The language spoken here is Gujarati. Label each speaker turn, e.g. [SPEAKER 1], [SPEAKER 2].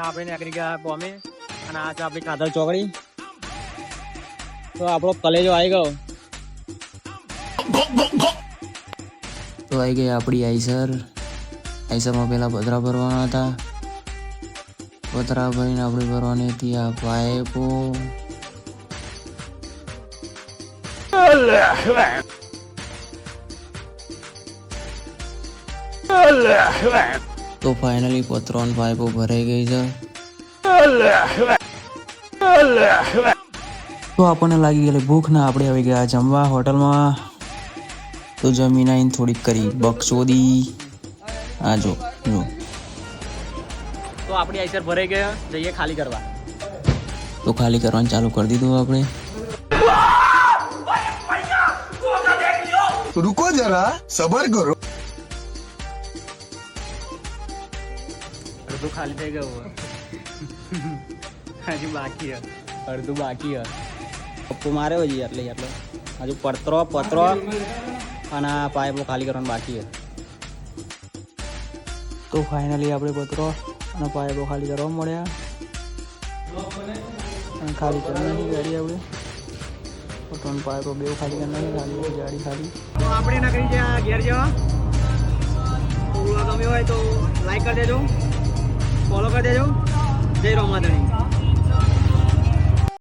[SPEAKER 1] આપણે નીકળી ગયા બોમ્બે અને આ છે આપણી કાદર ચોકડી. તો આપણો કલેજો આવી ગયો.
[SPEAKER 2] તો આવી ગઈ આપણી આઈસરમાં પેલા પતરા ભરવાના હતા. પતરા ભરીને આપણે ભરવાની હતી આ પાઇપો. તો ફાઇનલી પતરો અને પાઇપો ભરાઈ ગઈ છે. તો આપણને લાગી ગયેલી ભૂખ ને આપણે આવી ગયા જમવા હોટલમાં. તો જમીન આવીને થોડીક કરી બકચોદી. આ જો જો
[SPEAKER 1] તો આપણી આઈસર ભરાઈ ગયા, જઈએ ખાલી કરવા.
[SPEAKER 2] તો ખાલી કરવાનું ચાલુ કરી દીધું આપણે.
[SPEAKER 3] रुको जरा सबर करो.
[SPEAKER 1] અડધું ખાલી થઈ ગયું, હજુ બાકી હે. અડધું બાકી હે. પપ્પુ માર્યો હજી એટલે હજુ પતરો અને આ પાઇપો ખાલી કરવાનું બાકી હે.
[SPEAKER 2] તો ફાઇનલી આપણે પતરો અને પાઇપો ખાલી કરવા મળ્યા અને ખાલી કરી નાખી ગાડી. આપણે પતરો અને પાઇપો બે ખાલી કરી નાખી ગાડી ખાલી.
[SPEAKER 1] તો આપણે ના કરી ગયા ઘેર જવા. ગમ્યો હોય તો લાઈક કરી દેજો, ફોલો કરી દેજો. જય રોમાધણી.